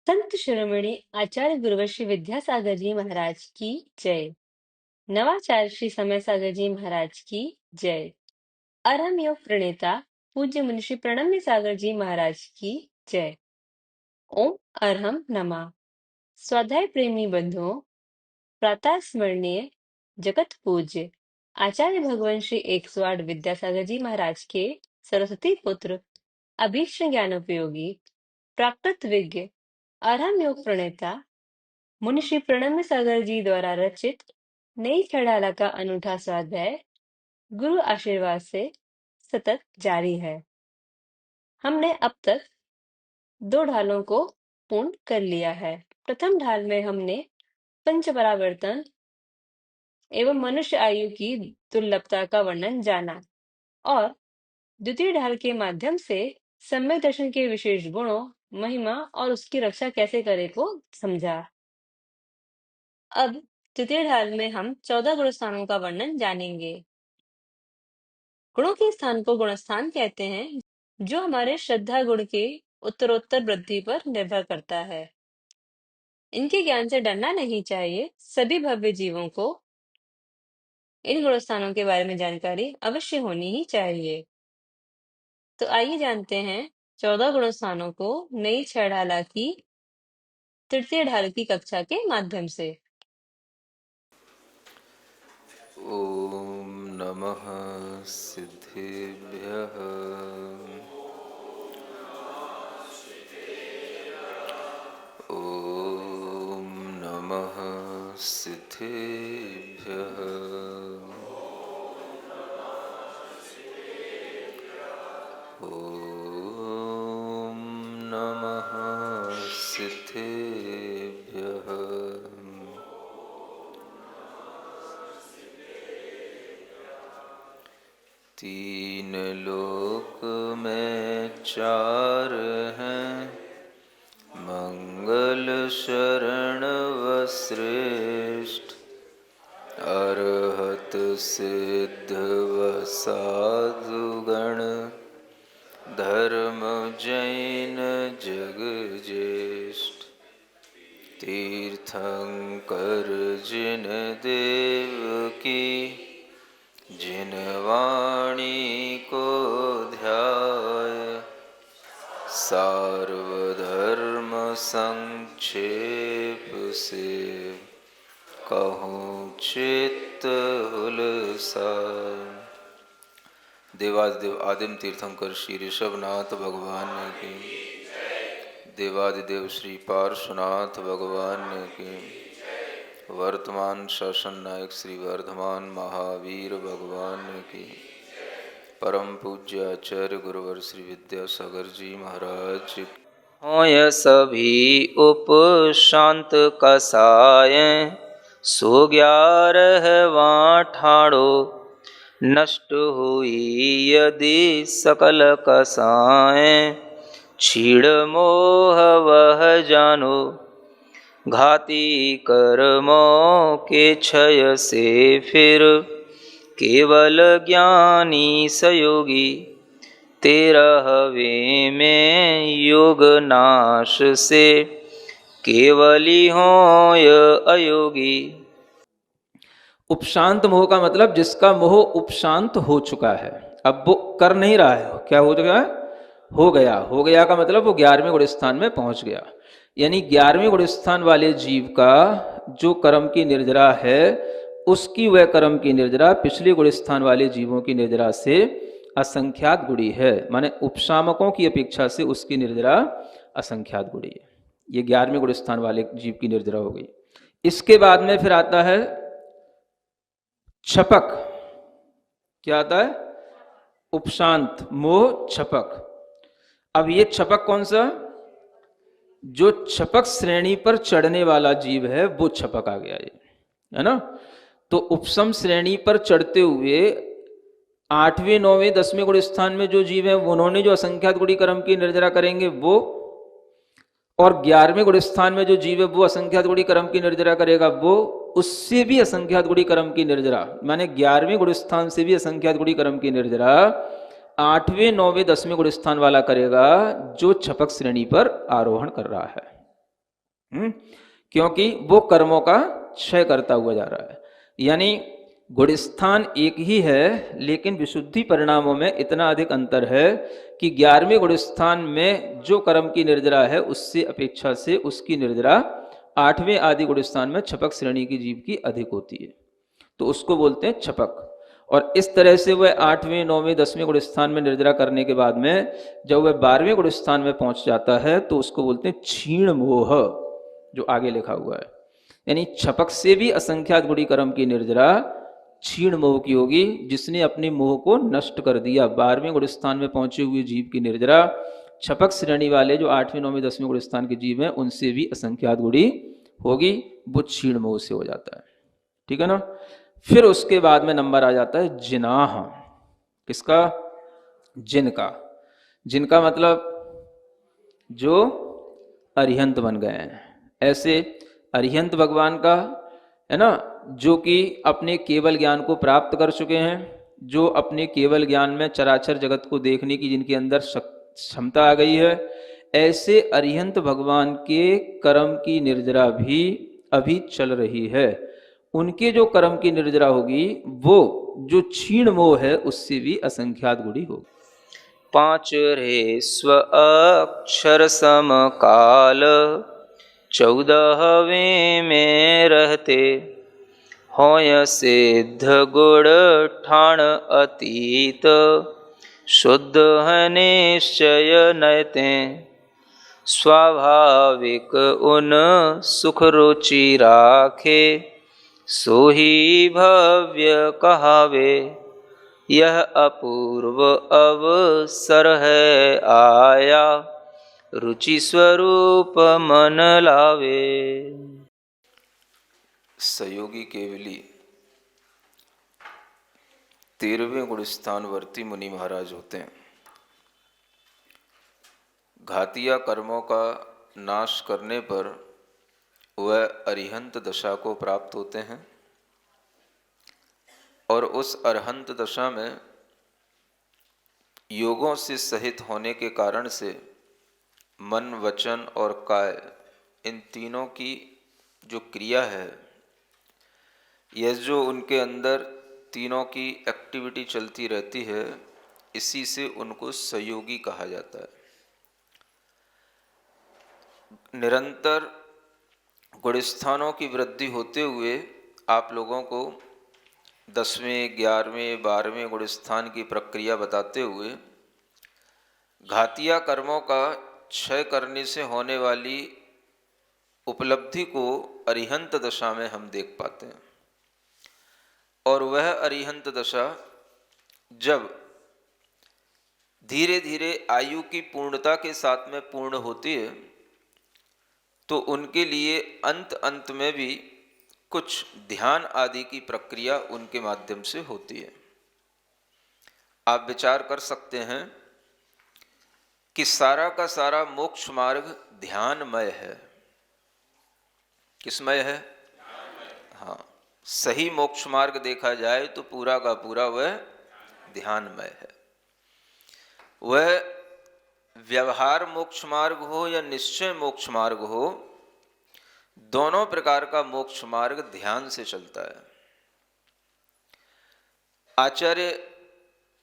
संत शिरोमणि आचार्य गुरुवर विद्यासागर जी महाराज की जय। नवाचार्य श्री समय सागर जी महाराज की जय। अरहम योग प्रणेता पूज्य मुनिषि प्रणम्य सागर जी महाराज की जय। ओम अरहम नमः। स्वाध्याय प्रेमी बंधुओं, प्रातः स्मरणीय जगत पूज्य आचार्य भगवान श्री 108 विद्यासागर जी महाराज के सरस्वती पुत्र अभीष्ट ज्ञान उपयोगी प्राकृत विज्ञ अरहम योग प्रणेता मुनिश्री प्रणम्य सागर जी द्वारा रचित नई खड़ाला का अनूठा स्वाध्याय गुरु आशीर्वाद से सतत जारी है। हमने अब तक 2 ढालों को पूर्ण कर लिया है। प्रथम ढाल में हमने पंच परावर्तन एवं मनुष्य आयु की दुर्लभता का वर्णन जाना और द्वितीय ढाल के माध्यम से सम्यक दर्शन के विशेष गुणों, महिमा और उसकी रक्षा कैसे करे को समझा। अब द्वितीय ढाल में हम 14 गुण स्थानों का वर्णन जानेंगे। गुणों के स्थान को गुणस्थान कहते हैं, जो हमारे श्रद्धा गुण के उत्तरोत्तर वृद्धि पर निर्भर करता है। इनके ज्ञान से डरना नहीं चाहिए। सभी भव्य जीवों को इन गुण स्थानों के बारे में जानकारी अवश्य होनी ही चाहिए। तो आइए जानते हैं 14 गुण स्थानों को नई छह ढाला की तृतीय ढाल की कक्षा के माध्यम से। ओम नमः सिद्धेभ्यः। ओम नमः सिद्धेभ्यः। ओम नमः सिद्धेभ्यः। तीन लोक में चार हैं, मंगल शरण व श्रेष्ठ, अरहत सिद्ध व साधुगण, धर्म जैन जग ज्येष्ठ। तीर्थंकर जिन देव की, जिन वाणी को ध्याय, सार्वधर्म संक्षेप से कहूँ चित्त हुलसाय। देवादिदेव आदिम तीर्थंकर श्री ऋषभनाथ भगवान की, देवादिदेव श्री पार्श्वनाथ भगवान की, वर्तमान शासन नायक श्री वर्धमान महावीर भगवान की, परम पूज्य आचार्य गुरुवर श्री विद्यासागर जी महाराज होय सभी उप शांत कसाय, सो 11वां ठाड़ो नष्ट हुई यदि सकल कसाय। छीड़ मोह वह जानो, घाती कर्मों के क्षय से फिर, केवल ज्ञानी सयोगी, 13वें में योग नाश से, केवली होय अयोगी। उपशांत मोह का मतलब जिसका मोह उपशांत हो चुका है, अब वो कर नहीं रहा है। क्या हो चुका है? हो गया। हो गया का मतलब वो 11वें गुण स्थान में पहुंच गया। यानी 11वें गुण स्थान वाले जीव का जो कर्म की निर्जरा है, उसकी वह कर्म की निर्जरा पिछले गुण स्थान वाले जीवों की निर्जरा से असंख्यात गुणी है। माने उपशामकों की अपेक्षा से उसकी निर्जरा असंख्यात गुणी है। ये 11वें गुण स्थान वाले जीव की निर्जरा हो गई। इसके बाद में फिर आता है छपक। क्या आता है? उपशांत मोह छपक। अब ये छपक कौन सा? जो छपक श्रेणी पर चढ़ने वाला जीव है वो छपक आ गया, ये है ना। तो उपशम श्रेणी पर चढ़ते हुए 8वें 9वें 10वें गुण स्थान में जो जीव है उन्होंने जो असंख्यात गुणी कर्म की निर्जरा करेंगे वो, और 11वें गुण स्थान में जो जीव है वो असंख्यात गुणी कर्म की निर्जरा करेगा वो, उससे भी असंख्यात गुणी कर्म की निर्जरा, माने 11वें गुण स्थान से भी असंख्यात गुणी कर्म की निर्जरा 8वें 9वें 10वें गुण स्थान वाला करेगा जो छपक श्रेणी पर आरोहण कर रहा है। क्योंकि वो कर्मों का क्षय करता हुआ जा रहा है। यानी गुण स्थान एक ही है, लेकिन विशुद्धि परिणामों में इतना अधिक अंतर है कि 11वें गुण स्थान में जो कर्म की निर्जरा है उससे अपेक्षा से उसकी निर्जरा 8वें आदि गुण स्थान में छपक श्रेणी की जीव की अधिक होती है, तो उसको बोलते हैं छपक। और इस तरह से वह 8वें 9वें 10वें गुण स्थान में निर्जरा करने के बाद में जब वह 12वें गुण स्थान में पहुंच जाता है तो उसको बोलते हैं क्षीण मोह, जो आगे लिखा हुआ है। यानी छपक से भी असंख्यात गुणी कर्म की निर्जरा क्षीण मोह की होगी, जिसने अपने मोह को नष्ट कर दिया। 12वें गुण स्थान में पहुंचे हुए जीव की निर्जरा छपक श्रेणी वाले जो 8वें 9वें 10वें गुण स्थान के जीव हैं उनसे भी असंख्यात गुणी होगी, वो क्षीण मोह से हो जाता है। ठीक है ना। फिर उसके बाद में नंबर आ जाता है जिनाह। किसका? जिनका। जिनका मतलब जो अरिहंत बन गए हैं। ऐसे अरिहंत भगवान का है ना, जो कि अपने केवल ज्ञान को प्राप्त कर चुके हैं, जो अपने केवल ज्ञान में चराचर जगत को देखने की जिनके अंदर क्षमता आ गई है, ऐसे अरिहंत भगवान के कर्म की निर्जरा भी अभी चल रही है। उनके जो कर्म की निर्जरा होगी वो जो क्षीण मोह है उससे भी असंख्यात गुणी होगी। 5 रे स्व अक्षर सम काल 14वें में रहते होय सिद्ध गुण ठाण अतीत शुद्ध है निश्चय नयते स्वाभाविक उन सुख रुचि राखे सो ही भव्य कहावे यह अपूर्व अवसर है आया रुचि स्वरूप मन लावे। सहयोगी केवली 13वें गुण स्थानवर्ती मुनि महाराज होते हैं। घातिया कर्मों का नाश करने पर वह अरिहंत दशा को प्राप्त होते हैं और उस अरहंत दशा में योगों से सहित होने के कारण से मन, वचन और काय, इन तीनों की जो क्रिया है, यह जो उनके अंदर तीनों की एक्टिविटी चलती रहती है, इसी से उनको सहयोगी कहा जाता है। निरंतर गुणस्थानों की वृद्धि होते हुए आप लोगों को 10वें, 11वें, 12वें गुणस्थान की प्रक्रिया बताते हुए घातिया कर्मों का क्षय करने से होने वाली उपलब्धि को अरिहंत दशा में हम देख पाते हैं। और वह अरिहंत दशा जब धीरे धीरे आयु की पूर्णता के साथ में पूर्ण होती है तो उनके लिए अंत अंत में भी कुछ ध्यान आदि की प्रक्रिया उनके माध्यम से होती है। आप विचार कर सकते हैं कि सारा का सारा मोक्ष मार्ग ध्यानमय है। किसमय है? हाँ, सही मोक्ष मार्ग देखा जाए तो पूरा का पूरा वह ध्यानमय है। वह व्यवहार मोक्ष मार्ग हो या निश्चय मोक्ष मार्ग हो, दोनों प्रकार का मोक्ष मार्ग ध्यान से चलता है। आचार्य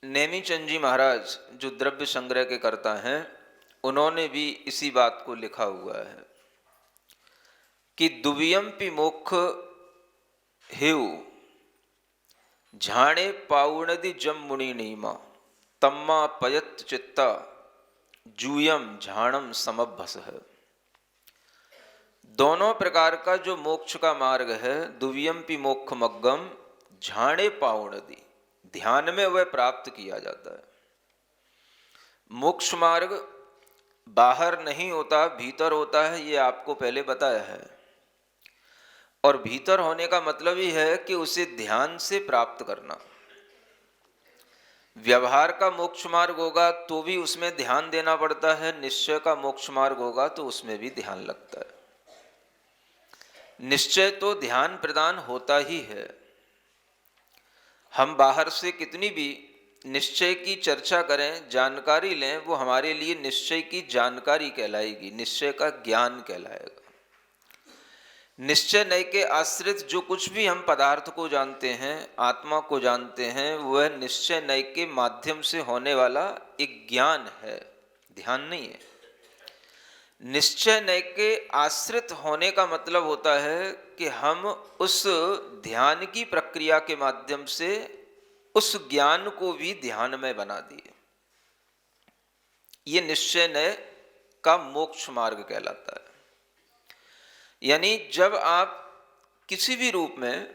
नेमिचंद जी महाराज जो द्रव्य संग्रह के कर्ता हैं, उन्होंने भी इसी बात को लिखा हुआ है कि दुवियम्पि मोक्ष हेउ झाणे पाउणदि जम मुनि नीमा तम्मा पयत चित्ता जूयम झाणम समभस है। दोनों प्रकार का जो मोक्ष का मार्ग है, दुवियम्पि मोक्ष मग्गम झाणे पाउणदि, ध्यान में वह प्राप्त किया जाता है। मोक्ष मार्ग बाहर नहीं होता, भीतर होता है, ये आपको पहले बताया है। और भीतर होने का मतलब ही है कि उसे ध्यान से प्राप्त करना। व्यवहार का मोक्ष मार्ग होगा तो भी उसमें ध्यान देना पड़ता है, निश्चय का मोक्ष मार्ग होगा तो उसमें भी ध्यान लगता है। निश्चय तो ध्यान प्रदान होता ही है। हम बाहर से कितनी भी निश्चय की चर्चा करें, जानकारी लें, वो हमारे लिए निश्चय की जानकारी कहलाएगी, निश्चय का ज्ञान कहलाएगा। निश्चय नय के आश्रित जो कुछ भी हम पदार्थ को जानते हैं, आत्मा को जानते हैं, वह निश्चय नय के माध्यम से होने वाला एक ज्ञान है, ध्यान नहीं है। निश्चय नय के आश्रित होने का मतलब होता है कि हम उस ध्यान की प्रक्रिया के माध्यम से उस ज्ञान को भी ध्यान में बना दिए। ये निश्चय नय का मोक्ष मार्ग कहलाता है। यानी जब आप किसी भी रूप में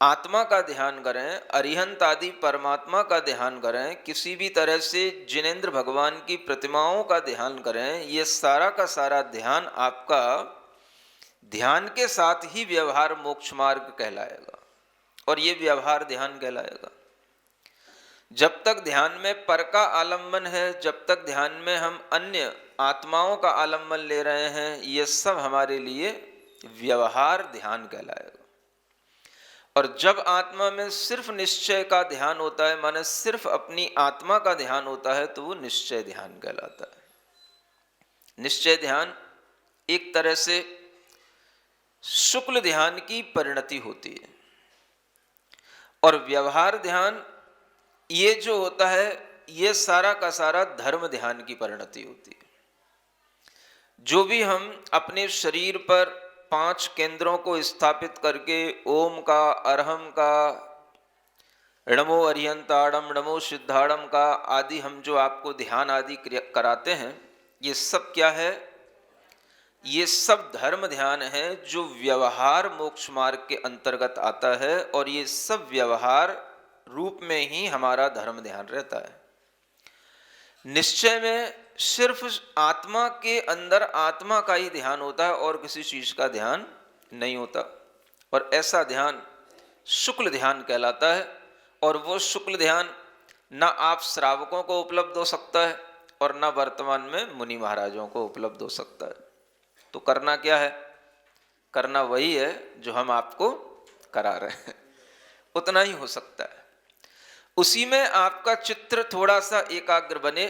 आत्मा का ध्यान करें, अरिहंत आदि परमात्मा का ध्यान करें, किसी भी तरह से जिनेंद्र भगवान की प्रतिमाओं का ध्यान करें, ये सारा का सारा ध्यान आपका ध्यान के साथ ही व्यवहार मोक्ष मार्ग कहलाएगा और ये व्यवहार ध्यान कहलाएगा। जब तक ध्यान में पर का आलम्बन है, जब तक ध्यान में हम अन्य आत्माओं का आलम्बन ले रहे हैं, ये सब हमारे लिए व्यवहार ध्यान कहलाएगा। और जब आत्मा में सिर्फ निश्चय का ध्यान होता है, माने सिर्फ अपनी आत्मा का ध्यान होता है, तो वो निश्चय ध्यान कहलाता है। निश्चय ध्यान एक तरह से शुक्ल ध्यान की परिणति होती है और व्यवहार ध्यान ये जो होता है, ये सारा का सारा धर्म ध्यान की परिणति होती है। जो भी हम अपने शरीर पर 5 केंद्रों को स्थापित करके ओम का, अरहम का, नमो अरिहंताड़म, नमो सिद्धाड़म का आदि हम जो आपको ध्यान आदि कराते हैं, ये सब क्या है? ये सब धर्म ध्यान है जो व्यवहार मोक्ष मार्ग के अंतर्गत आता है और ये सब व्यवहार रूप में ही हमारा धर्म ध्यान रहता है। निश्चय में सिर्फ आत्मा के अंदर आत्मा का ही ध्यान होता है और किसी चीज का ध्यान नहीं होता, और ऐसा ध्यान शुक्ल ध्यान कहलाता है। और वो शुक्ल ध्यान ना आप श्रावकों को उपलब्ध हो सकता है और ना वर्तमान में मुनि महाराजों को उपलब्ध हो सकता है। तो करना क्या है? करना वही है जो हम आपको करा रहे हैं, उतना ही हो सकता है। उसी में आपका चित्र थोड़ा सा एकाग्र बने,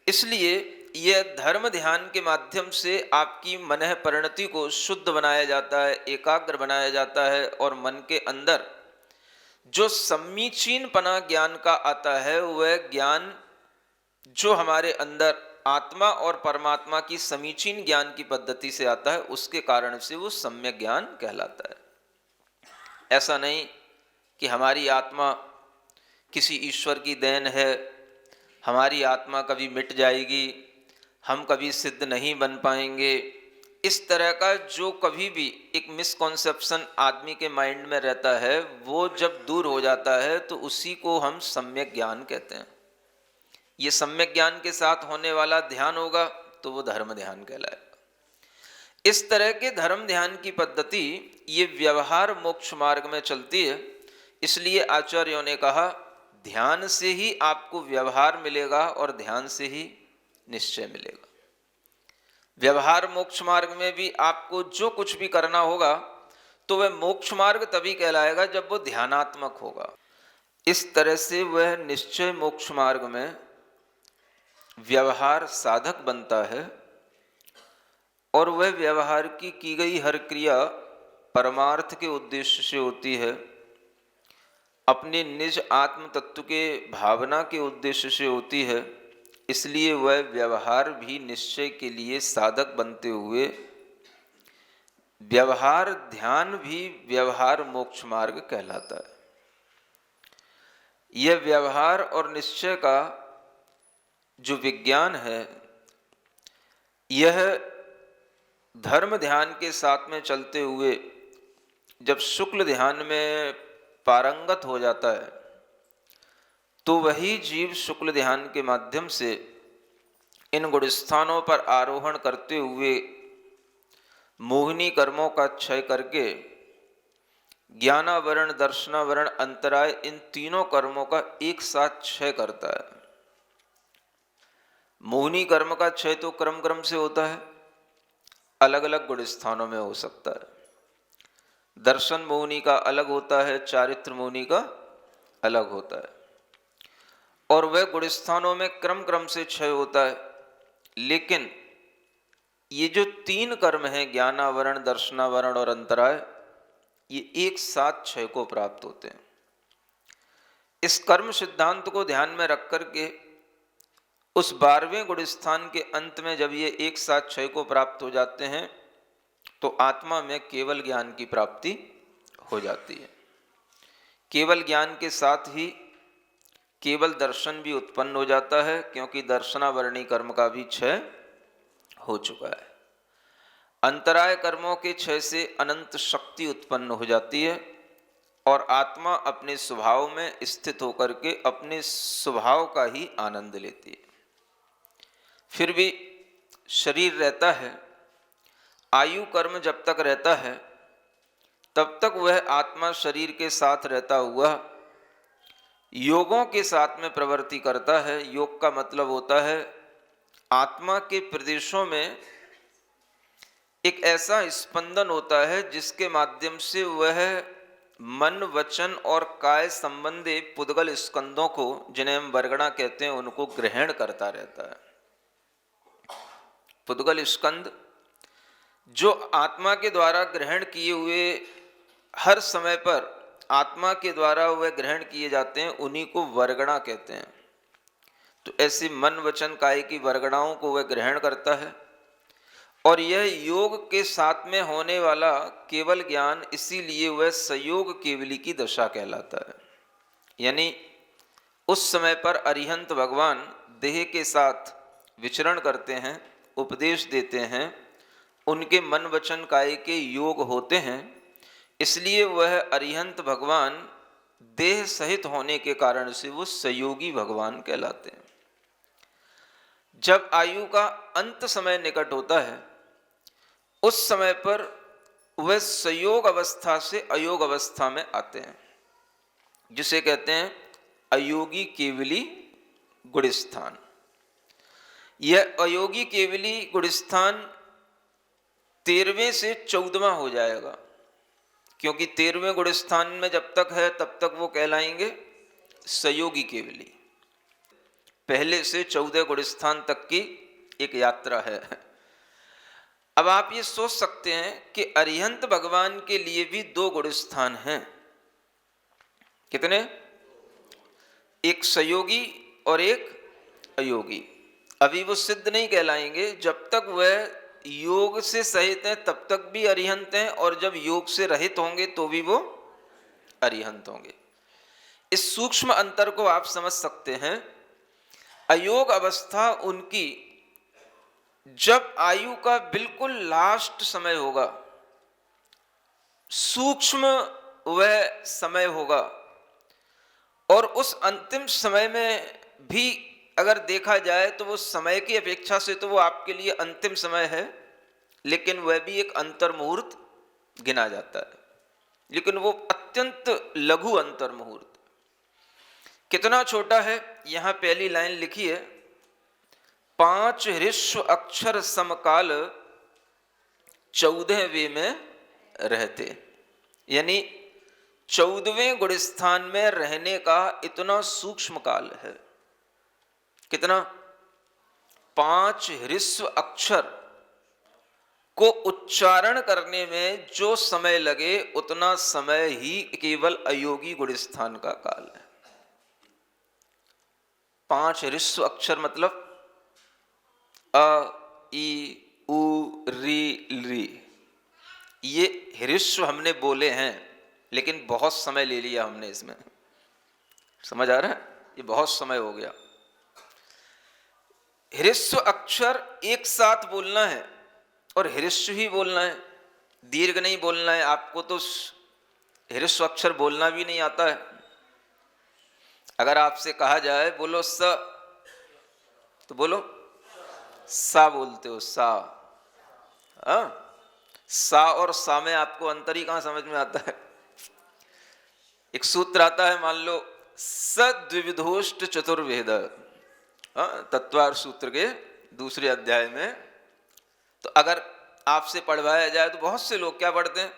इसलिए यह धर्म ध्यान के माध्यम से आपकी मन परिणति को शुद्ध बनाया जाता है, एकाग्र बनाया जाता है, और मन के अंदर जो समीचीनपना ज्ञान का आता है, वह ज्ञान जो हमारे अंदर आत्मा और परमात्मा की समीचीन ज्ञान की पद्धति से आता है, उसके कारण से वो सम्यक ज्ञान कहलाता है। ऐसा नहीं कि हमारी आत्मा किसी ईश्वर की देन है, हमारी आत्मा कभी मिट जाएगी, हम कभी सिद्ध नहीं बन पाएंगे। इस तरह का जो कभी भी एक मिसकॉन्सेप्शन आदमी के माइंड में रहता है, वो जब दूर हो जाता है तो उसी को हम सम्यक ज्ञान कहते हैं। ये सम्यक ज्ञान के साथ होने वाला ध्यान होगा तो वो धर्म ध्यान कहलाएगा। इस तरह के धर्म ध्यान की पद्धति ये व्यवहार मोक्ष मार्ग में चलती है। इसलिए आचार्यों ने कहा ध्यान से ही आपको व्यवहार मिलेगा और ध्यान से ही निश्चय मिलेगा। व्यवहार मोक्ष मार्ग में भी आपको जो कुछ भी करना होगा तो वह मोक्ष मार्ग तभी कहलाएगा जब वो ध्यानात्मक होगा। इस तरह से वह निश्चय मोक्ष मार्ग में व्यवहार साधक बनता है और वह व्यवहार की गई हर क्रिया परमार्थ के उद्देश्य से होती है, अपने निज आत्म तत्व के भावना के उद्देश्य से होती है। इसलिए वह व्यवहार भी निश्चय के लिए साधक बनते हुए व्यवहार ध्यान भी व्यवहार मोक्ष मार्ग कहलाता है। यह व्यवहार और निश्चय का जो विज्ञान है, यह धर्म ध्यान के साथ में चलते हुए जब शुक्ल ध्यान में पारंगत हो जाता है तो वही जीव शुक्ल ध्यान के माध्यम से इन गुणस्थानों पर आरोहण करते हुए मोहिनी कर्मों का क्षय करके ज्ञानावरण, दर्शनावरण, अंतराय, इन तीनों कर्मों का एक साथ क्षय करता है। मोहिनी कर्म का क्षय तो क्रम क्रम से होता है, अलग अलग गुण स्थानों में हो सकता है। दर्शन मोहिनी का अलग होता है, चारित्र मोहिनी का अलग होता है, और वह गुण स्थानों में क्रम क्रम से क्षय होता है। लेकिन ये जो तीन कर्म हैं, ज्ञानावरण, दर्शनावरण और अंतराय, ये एक साथ क्षय को प्राप्त होते हैं। इस कर्म सिद्धांत को ध्यान में रख करके उस 12वें गुण स्थान के अंत में जब ये एक साथ क्षय को प्राप्त हो जाते हैं तो आत्मा में केवल ज्ञान की प्राप्ति हो जाती है। केवल ज्ञान के साथ ही केवल दर्शन भी उत्पन्न हो जाता है, क्योंकि दर्शनावरणी कर्म का भी क्षय हो चुका है। अंतराय कर्मों के क्षय से अनंत शक्ति उत्पन्न हो जाती है और आत्मा अपने स्वभाव में स्थित होकर के अपने स्वभाव का ही आनंद लेती है। फिर भी शरीर रहता है, आयु कर्म जब तक रहता है तब तक वह आत्मा शरीर के साथ रहता हुआ योगों के साथ में प्रवृत्ति करता है। योग का मतलब होता है आत्मा के प्रदेशों में एक ऐसा स्पंदन होता है जिसके माध्यम से वह मन, वचन और काय संबंधी पुद्गल स्कंदों को, जिन्हें हम वर्गणा कहते हैं, उनको ग्रहण करता रहता है। पुद्गल स्कंद जो आत्मा के द्वारा ग्रहण किए हुए, हर समय पर आत्मा के द्वारा वह ग्रहण किए जाते हैं, उन्हीं को वर्गणा कहते हैं। तो ऐसे मन, वचन, काय की वर्गणाओं को वह ग्रहण करता है और यह योग के साथ में होने वाला केवल ज्ञान, इसीलिए वह संयोग केवली की दशा कहलाता है। यानी उस समय पर अरिहंत भगवान देह के साथ विचरण करते हैं, उपदेश देते हैं, उनके मन, वचन, काय के योग होते हैं, इसलिए वह अरिहंत भगवान देह सहित होने के कारण से वो संयोगी भगवान कहलाते हैं। जब आयु का अंत समय निकट होता है उस समय पर वह संयोग अवस्था से अयोग अवस्था में आते हैं, जिसे कहते हैं अयोगी केवली गुणस्थान। यह अयोगी केवली गुणस्थान 13वें से 14वां हो जाएगा, क्योंकि 13वें गुणस्थान में जब तक है तब तक वो कहलाएंगे संयोगी केवली। पहले से 14 गुणस्थान तक की एक यात्रा है। अब आप ये सोच सकते हैं कि अरिहंत भगवान के लिए भी 2 गुणस्थान हैं। कितने? एक संयोगी और एक अयोगी। अभी वो सिद्ध नहीं कहलाएंगे। जब तक वह योग से सहित हैं तब तक भी अरिहंत हैं, और जब योग से रहित होंगे तो भी वो अरिहंत होंगे। इस सूक्ष्म अंतर को आप समझ सकते हैं। अयोग अवस्था उनकी जब आयु का बिल्कुल लास्ट समय होगा, सूक्ष्म वह समय होगा, और उस अंतिम समय में भी अगर देखा जाए तो वो समय की अपेक्षा से तो वो आपके लिए अंतिम समय है, लेकिन वह भी एक अंतर मुहूर्त गिना जाता है, लेकिन वो अत्यंत लघु अंतर मुहूर्त। कितना छोटा है? यहां पहली लाइन लिखी है, 5 ऋष्व अक्षर समकाल 14वें में रहते। यानी 14वें गुणस्थान में रहने का इतना सूक्ष्म काल है। कितना? 5 ऋष्व अक्षर को उच्चारण करने में जो समय लगे उतना समय ही केवल अयोगी गुणस्थान का काल है। 5 ऋष्व अक्षर मतलब अ, ई, उ, री, ली। ये ऋष्व हमने बोले हैं, लेकिन बहुत समय ले लिया हमने इसमें। समझ आ रहा है? ये बहुत समय हो गया। ह्रस्व अक्षर एक साथ बोलना है और ह्रस्व ही बोलना है, दीर्घ नहीं बोलना है। आपको तो ह्रस्व अक्षर बोलना भी नहीं आता है। अगर आपसे कहा जाए बोलो स, तो बोलो सा बोलते हो, सा। सा और सा में आपको अंतर ही कहां समझ में आता है? एक सूत्र आता है, मान लो सद्विविधोष्ट चतुर्वेद, तत्वार सूत्र के दूसरे अध्याय में। तो अगर आपसे पढ़वाया जाए तो बहुत से लोग क्या पढ़ते हैं?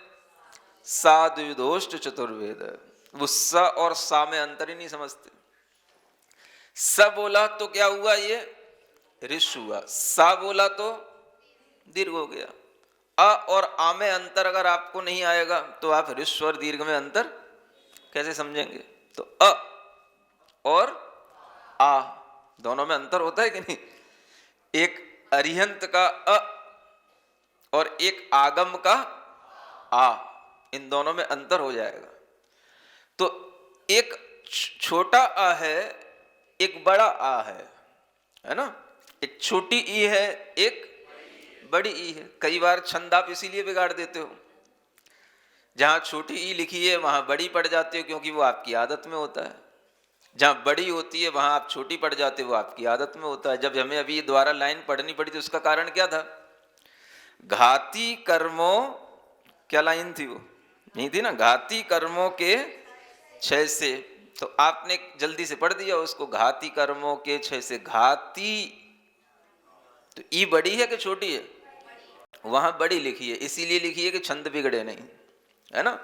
सा द्विविधोष्ट चतुर्वेद। वो स और सा में अंतर ही नहीं समझते। स बोला तो क्या हुआ? ये ऋष हुआ। सा बोला तो दीर्घ हो गया। अ और आ में अंतर अगर आपको नहीं आएगा तो आप ह्रस्व और दीर्घ में अंतर कैसे समझेंगे? तो अ और आ दोनों में अंतर होता है कि नहीं? एक अरिहंत का अ और एक आगम का आ, इन दोनों में अंतर हो जाएगा। तो एक छोटा आ है, एक बड़ा आ है ना? एक छोटी ई है, एक बड़ी ई है। कई बार छंद आप इसीलिए बिगाड़ देते हो, जहां छोटी ई लिखी है वहां बड़ी पड़ जाती है, क्योंकि वो आपकी आदत में होता है। जहां बड़ी होती है वहां आप छोटी पड़ जाते हो, वो आपकी आदत में होता है। जब हमें अभी ये द्वारा लाइन पढ़नी पड़ी तो उसका कारण क्या था? घाती कर्मों, क्या लाइन थी वो? नहीं थी ना, घाती कर्मों के क्षय से। तो आपने जल्दी से पढ़ दिया उसको, घाती कर्मों के क्षय से। घाती, तो ई बड़ी है कि छोटी है? वहां बड़ी लिखी है, इसीलिए लिखी है कि छंद बिगड़े नहीं, है ना?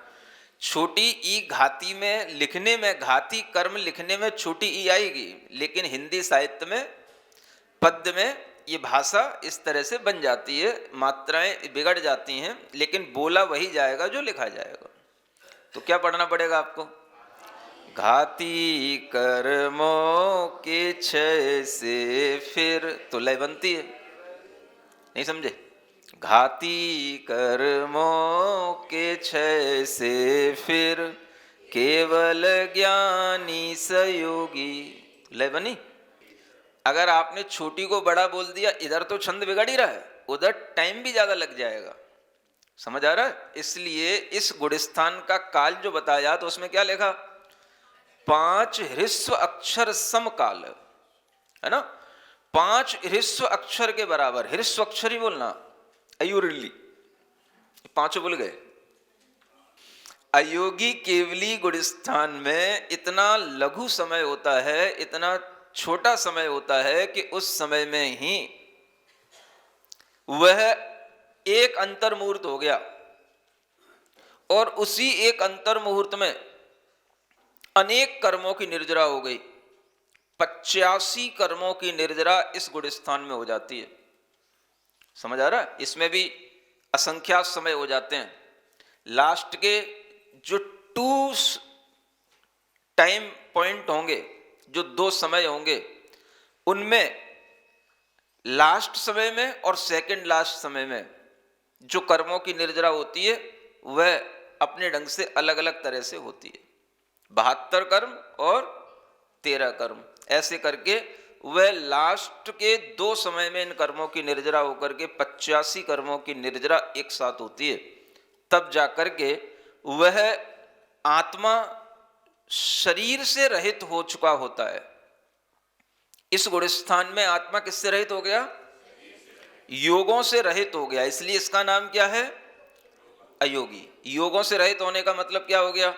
छोटी ई घाती में लिखने में, घाती कर्म लिखने में छोटी ई आएगी, लेकिन हिंदी साहित्य में पद्य में ये भाषा इस तरह से बन जाती है, मात्राएं बिगड़ जाती हैं, लेकिन बोला वही जाएगा जो लिखा जाएगा। तो क्या पढ़ना पड़ेगा आपको? घाती कर्मों के क्षय से फिर, तो लय बनती है, नहीं समझे? घाती कर्मों के क्षय से फिर केवल ज्ञानी सयोगी, लय बनी। अगर आपने छोटी को बड़ा बोल दिया, इधर तो छंद बिगड़ ही रहा है, उधर टाइम भी ज्यादा लग जाएगा। समझ आ रहा है? इसलिए इस गुणस्थान का काल जो बताया तो उसमें क्या लिखा? 5 ह्रस्व अक्षर समकाल, है ना? 5 ह्रस्व अक्षर के बराबर। ह्रस्व अक्षर ही बोलना, अयुरली, पांचों बोल गए। अयोगी केवली गुणस्थान में इतना लघु समय होता है, इतना छोटा समय होता है कि उस समय में ही वह एक अंतर मुहूर्त हो गया, और उसी एक अंतर मुहूर्त में अनेक कर्मों की निर्जरा हो गई। 85 कर्मों की निर्जरा इस गुणस्थान में हो जाती है। समझ आ रहा है? इसमें भी असंख्यात समय हो जाते हैं। लास्ट के जो 2 टाइम पॉइंट होंगे, जो 2 समय होंगे, उनमें लास्ट समय में और सेकंड लास्ट समय में जो कर्मों की निर्जरा होती है वह अपने ढंग से अलग अलग तरह से होती है। 72 कर्म और 13 कर्म, ऐसे करके वह लास्ट के 2 समय में इन कर्मों की निर्जरा होकर के 85 कर्मों की निर्जरा एक साथ होती है। तब जाकर के वह आत्मा शरीर से रहित हो चुका होता है। इस गुणस्थान में आत्मा किससे रहित हो गया? योगों से रहित हो गया, इसलिए इसका नाम क्या है? अयोगी। योगों से रहित होने का मतलब क्या हो गया?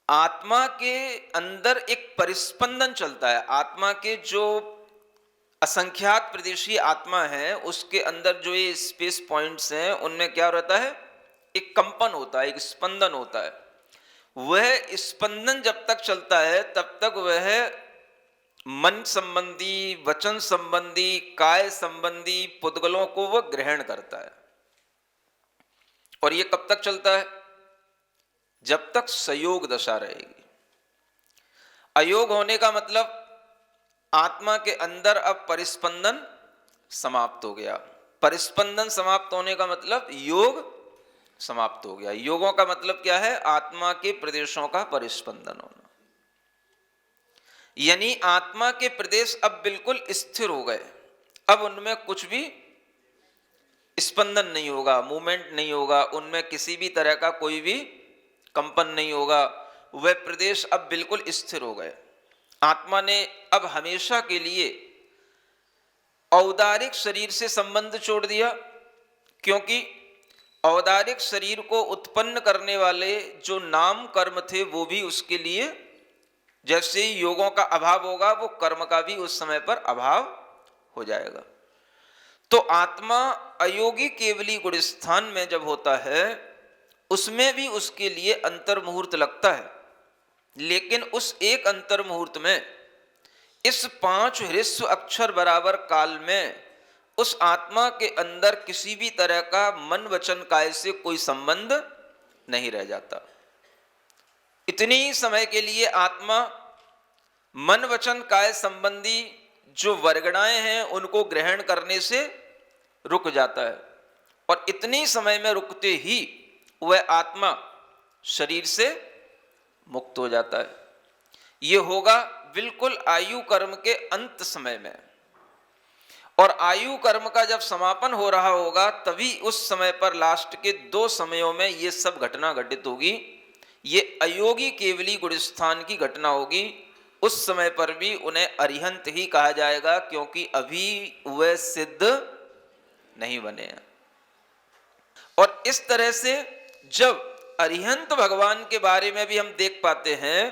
आत्मा के अंदर एक परिस्पंदन चलता है। आत्मा के जो असंख्यात प्रदेशीय आत्मा है, उसके अंदर जो ये स्पेस पॉइंट्स हैं, उनमें क्या रहता है? एक कंपन होता है, एक स्पंदन होता है। वह स्पंदन जब तक चलता है तब तक वह मन संबंधी, वचन संबंधी, काय संबंधी पुद्गलों को वह ग्रहण करता है। और यह कब तक चलता है? जब तक संयोग दशा रहेगी। अयोग होने का मतलब आत्मा के अंदर अब परिस्पंदन समाप्त हो गया। परिस्पंदन समाप्त होने का मतलब योग समाप्त हो गया। योगों का मतलब क्या है? आत्मा के प्रदेशों का परिस्पंदन होना। यानी आत्मा के प्रदेश अब बिल्कुल स्थिर हो गए। अब उनमें कुछ भी स्पंदन नहीं होगा, मूवमेंट नहीं होगा, उनमें किसी भी तरह का कोई भी कंपन नहीं होगा। वह प्रदेश अब बिल्कुल स्थिर हो गए। आत्मा ने अब हमेशा के लिए औदारिक शरीर से संबंध छोड़ दिया, क्योंकि औदारिक शरीर को उत्पन्न करने वाले जो नाम कर्म थे वो भी उसके लिए, जैसे ही योगों का अभाव होगा, वो कर्म का भी उस समय पर अभाव हो जाएगा। तो आत्मा अयोगी केवली गुणस्थान में जब होता है, उसमें भी उसके लिए अंतर मुहूर्त लगता है। लेकिन उस एक अंतर मुहूर्त में इस 5 ह्रस्व अक्षर बराबर काल में उस आत्मा के अंदर किसी भी तरह का मन वचन काया से कोई संबंध नहीं रह जाता। इतनी ही समय के लिए आत्मा मन वचन काया संबंधी जो वर्गणाएं हैं उनको ग्रहण करने से रुक जाता है, और इतनी समय में रुकते ही वह आत्मा शरीर से मुक्त हो जाता है। यह होगा बिल्कुल आयु कर्म के अंत समय में, और आयु कर्म का जब समापन हो रहा होगा तभी उस समय पर लास्ट के 2 समयों में ये सब घटना घटित होगी। ये अयोगी केवली गुणस्थान की घटना होगी। उस समय पर भी उन्हें अरिहंत ही कहा जाएगा, क्योंकि अभी वह सिद्ध नहीं बने हैं। और इस तरह से जब अरिहंत भगवान के बारे में भी हम देख पाते हैं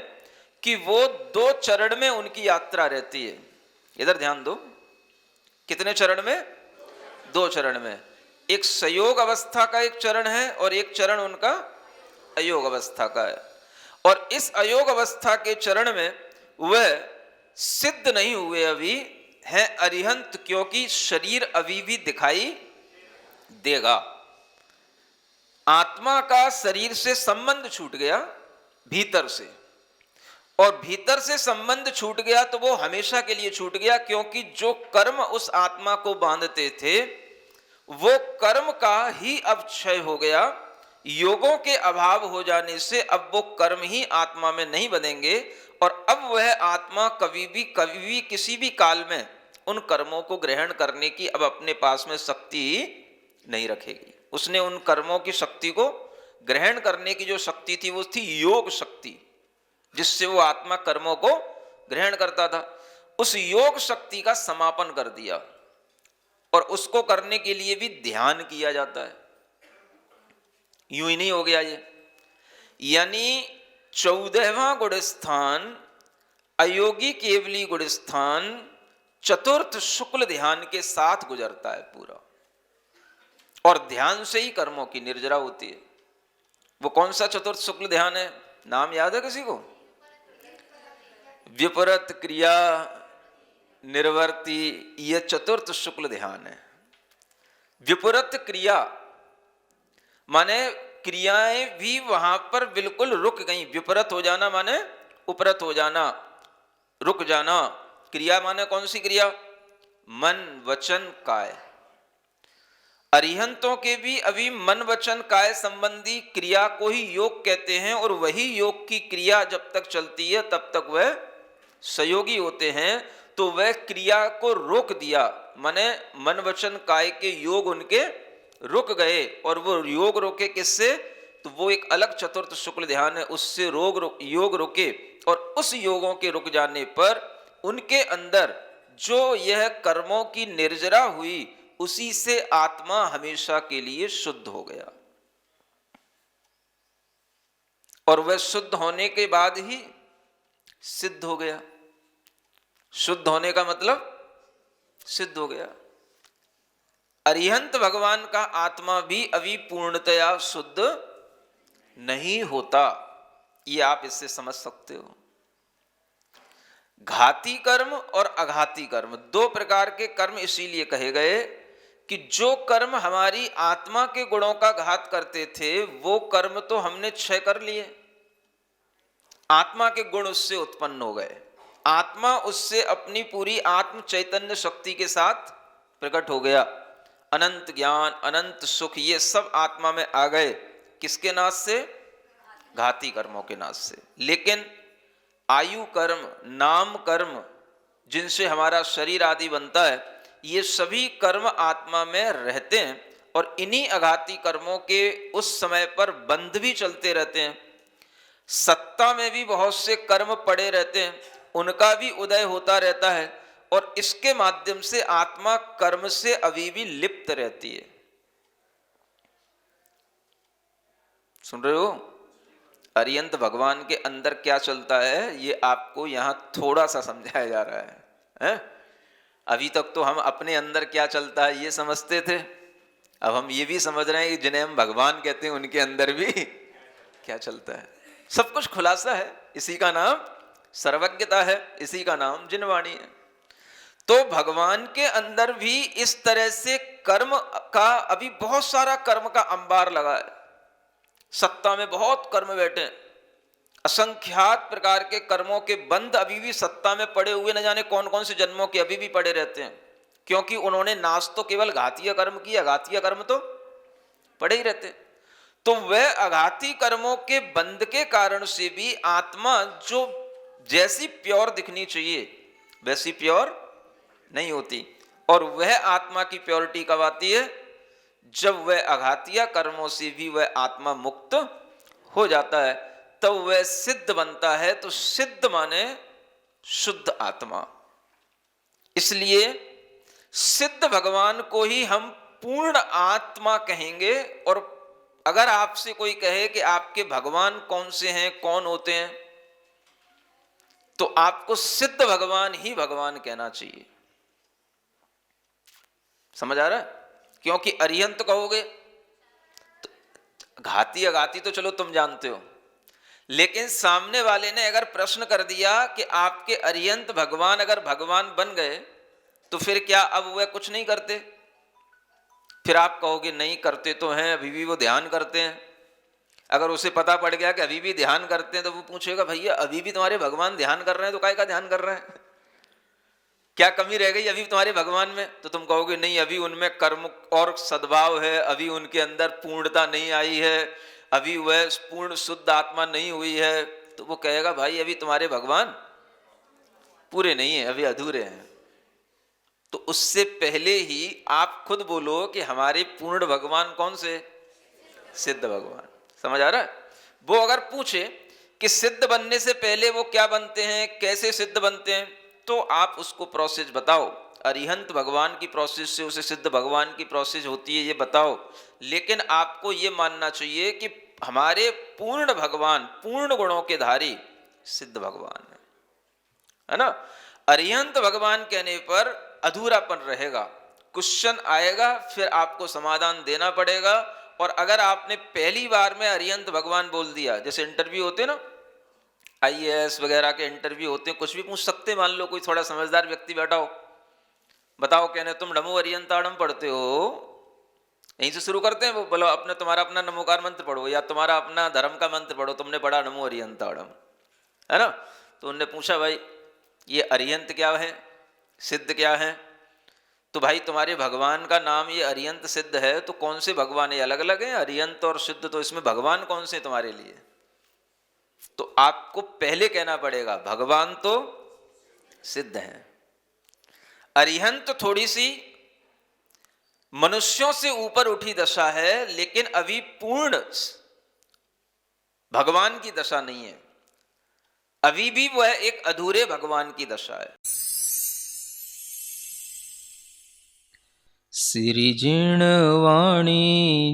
कि वो 2 चरण में उनकी यात्रा रहती है। इधर ध्यान दो, कितने चरण में? 2 चरण में। एक संयोग अवस्था का एक चरण है और एक चरण उनका अयोग अवस्था का है। और इस अयोग अवस्था के चरण में वह सिद्ध नहीं हुए अभी हैं अरिहंत, क्योंकि शरीर अभी भी दिखाई देगा। आत्मा का शरीर से संबंध छूट गया भीतर से, और भीतर से संबंध छूट गया तो वो हमेशा के लिए छूट गया, क्योंकि जो कर्म उस आत्मा को बांधते थे वो कर्म का ही अब क्षय हो गया। योगों के अभाव हो जाने से अब वो कर्म ही आत्मा में नहीं बनेंगे, और अब वह आत्मा कभी भी किसी भी काल में उन कर्मों को ग्रहण करने की अब अपने पास में शक्ति नहीं रखेगी। उसने उन कर्मों की शक्ति को ग्रहण करने की जो शक्ति थी वो थी योग शक्ति, जिससे वो आत्मा कर्मों को ग्रहण करता था। उस योग शक्ति का समापन कर दिया, और उसको करने के लिए भी ध्यान किया जाता है। यूं ही नहीं हो गया ये, यानी 14वां गुणस्थान अयोगी केवली गुणस्थान चतुर्थ शुक्ल ध्यान के साथ गुजरता है पूरा, और ध्यान से ही कर्मों की निर्जरा होती है। वो कौन सा चतुर्थ शुक्ल ध्यान है? नाम याद है किसी को? विपरीत क्रिया निर्वर्ती, यह चतुर्थ शुक्ल ध्यान है। विपरीत क्रिया माने क्रियाएं भी वहां पर बिल्कुल रुक गई। विपरीत हो जाना माने उपरत हो जाना, रुक जाना। क्रिया माने कौन सी क्रिया? मन वचन काय। अरिहंतों के भी अभी मन वचन काय संबंधी क्रिया को ही योग कहते हैं, और वही योग की क्रिया जब तक चलती है तब तक वह सहयोगी होते हैं। तो वह क्रिया को रोक दिया, माने मन वचन काय के योग उनके रुक गए, और वो योग रोके किससे? तो वो एक अलग चतुर्थ शुक्ल ध्यान है, उससे योग रुके, और उस योगों के रुक जाने पर उनके अंदर जो यह कर्मों की निर्जरा हुई उसी से आत्मा हमेशा के लिए शुद्ध हो गया। और वह शुद्ध होने के बाद ही सिद्ध हो गया। शुद्ध होने का मतलब सिद्ध हो गया। अरिहंत भगवान का आत्मा भी अभी पूर्णतया शुद्ध नहीं होता, ये आप इससे समझ सकते हो। घाती कर्म और अघाती कर्म, 2 प्रकार के कर्म इसीलिए कहे गए कि जो कर्म हमारी आत्मा के गुणों का घात करते थे वो कर्म तो हमने क्षय कर लिए, आत्मा के गुण उससे उत्पन्न हो गए, आत्मा उससे अपनी पूरी आत्म चैतन्य शक्ति के साथ प्रकट हो गया। अनंत ज्ञान, अनंत सुख, ये सब आत्मा में आ गए। किसके नाश से? घाती कर्मों के नाश से। लेकिन आयु कर्म, नाम कर्म, जिनसे हमारा शरीर आदि बनता है, ये सभी कर्म आत्मा में रहते हैं, और इन्हीं अघाती कर्मों के उस समय पर बंध भी चलते रहते हैं। सत्ता में भी बहुत से कर्म पड़े रहते हैं, उनका भी उदय होता रहता है, और इसके माध्यम से आत्मा कर्म से अभी भी लिप्त रहती है। सुन रहे हो? अरिहंत भगवान के अंदर क्या चलता है ये आपको यहां थोड़ा सा समझाया जा रहा है? अभी तक तो हम अपने अंदर क्या चलता है ये समझते थे, अब हम ये भी समझ रहे हैं कि जिन्हें हम भगवान कहते हैं उनके अंदर भी क्या चलता है। सब कुछ खुलासा है, इसी का नाम सर्वज्ञता है, इसी का नाम जिनवाणी है। तो भगवान के अंदर भी इस तरह से कर्म का अभी बहुत सारा कर्म का अंबार लगा है। सत्ता में बहुत कर्म बैठे हैं, असंख्यात प्रकार के कर्मों के बंध अभी भी सत्ता में पड़े हुए, न जाने कौन कौन से जन्मों के अभी भी पड़े रहते हैं, क्योंकि उन्होंने नाश तो केवल घातीय कर्म किया, घातीय कर्म तो पड़े ही रहते। तो वह अघाती कर्मों के बंध के कारण से भी आत्मा जो जैसी प्योर दिखनी चाहिए वैसी प्योर नहीं होती। और वह आत्मा की प्योरिटी कब आती है? जब वह अघातीय कर्मों से भी वह आत्मा मुक्त हो जाता है, तब वह सिद्ध बनता है। तो सिद्ध माने शुद्ध आत्मा। इसलिए सिद्ध भगवान को ही हम पूर्ण आत्मा कहेंगे। और अगर आपसे कोई कहे कि आपके भगवान कौन से हैं, कौन होते हैं, तो आपको सिद्ध भगवान ही भगवान कहना चाहिए। समझ आ रहा है? क्योंकि अरिहंत कहोगे तो घाती अघाती तो चलो तुम जानते हो, लेकिन सामने वाले ने अगर प्रश्न कर दिया कि आपके अरिहंत भगवान अगर भगवान बन गए तो फिर क्या अब वह कुछ नहीं करते? फिर आप कहोगे नहीं करते तो हैं, अभी भी वो ध्यान करते हैं। अगर उसे पता पड़ गया कि अभी भी ध्यान करते हैं तो वो पूछेगा भैया अभी भी तुम्हारे भगवान ध्यान कर रहे हैं तो काय का ध्यान कर रहे हैं? क्या कमी रह गई अभी तुम्हारे भगवान में? तो तुम कहोगे नहीं, अभी उनमें कर्म और सद्भाव है, अभी उनके अंदर पूर्णता नहीं आई है, अभी वह पूर्ण शुद्ध आत्मा नहीं हुई है। तो वो कहेगा भाई अभी तुम्हारे भगवान पूरे नहीं है, अभी अधूरे हैं। तो उससे पहले ही आप खुद बोलो कि हमारे पूर्ण भगवान कौन से? सिद्ध भगवान। समझ आ रहा है? वो अगर पूछे कि सिद्ध बनने से पहले वो क्या बनते हैं, कैसे सिद्ध बनते हैं, तो आप उसको प्रोसेस बताओ। अरिहंत भगवान की प्रोसेस से उसे सिद्ध भगवान की प्रोसेस होती है, ये बताओ। लेकिन आपको ये मानना चाहिए कि हमारे पूर्ण भगवान, पूर्ण गुणों के धारी सिद्ध भगवान है ना। अरिहंत भगवान कहने पर अधूरापन रहेगा, क्वेश्चन आएगा, फिर आपको समाधान देना पड़ेगा। और अगर आपने पहली बार में अरिहंत भगवान बोल दिया, जैसे इंटरव्यू होते ना, आईएएस वगैरह के इंटरव्यू होते हैं, कुछ भी पूछ सकते। मान लो कोई थोड़ा समझदार व्यक्ति बैठा हो, बताओ कहने तुम नमो अरिहंताणम पढ़ते हो, यहीं से शुरू करते हैं। वो बोलो अपने तुम्हारा अपना नमोकार मंत्र पढ़ो या तुम्हारा अपना धर्म का मंत्र पढ़ो, तुमने पढ़ा नमो अरिहंताणम, है ना। तो उनने पूछा भाई ये अरिहंत क्या है, सिद्ध क्या है? तो भाई तुम्हारे भगवान का नाम ये अरिहंत सिद्ध है, तो कौन से भगवान है? अलग अलग है अरिहंत और सिद्ध, तो इसमें भगवान कौन से तुम्हारे लिए? तो आपको पहले कहना पड़ेगा भगवान तो सिद्ध हैं, अरिहंत थोड़ी सी मनुष्यों से ऊपर उठी दशा है, लेकिन अभी पूर्ण भगवान की दशा नहीं है, अभी भी वह एक अधूरे भगवान की दशा है। सिरिजिणवाणी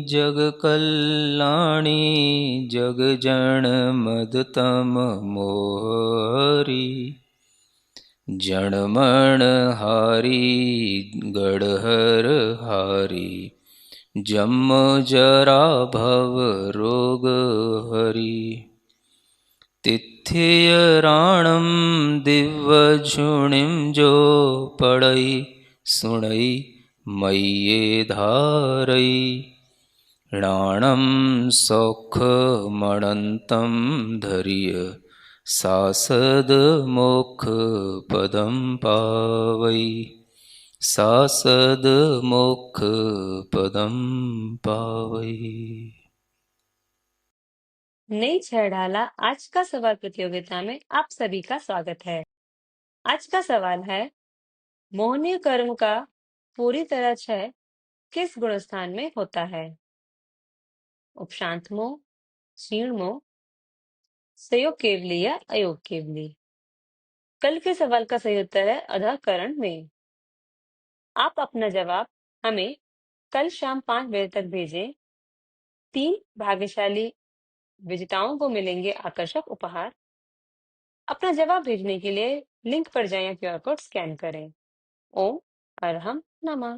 जग कल्याणी जग जन मदतम मोहरी जणमण हारी गढ़हर हारी जम जरा भव रोग हरी तिथ्य राणम दिव्य झुणिम जो पड़ई सुणई मय्ये धारई राणम सौख मणंतम धर्य सासद मोक्ष पदम पावई सासद मोक्ष पदम पावई। नई छड़ाला आज का सवाल प्रतियोगिता में आप सभी का स्वागत है। आज का सवाल है, मोहनीय कर्म का पूरी तरह क्षय किस गुणस्थान में होता है? उपशांत मोह, क्षीण मोह, संयोग केवली या अयोग केवली? कल के सवाल का सही उत्तर है अधःकरण में। आप अपना जवाब हमें कल शाम 5 बजे तक भेजें। 3 भाग्यशाली विजेताओं को मिलेंगे आकर्षक उपहार। अपना जवाब भेजने के लिए लिंक पर जाएं या क्यूआर कोड स्कैन करें। ओम अरहम नमः।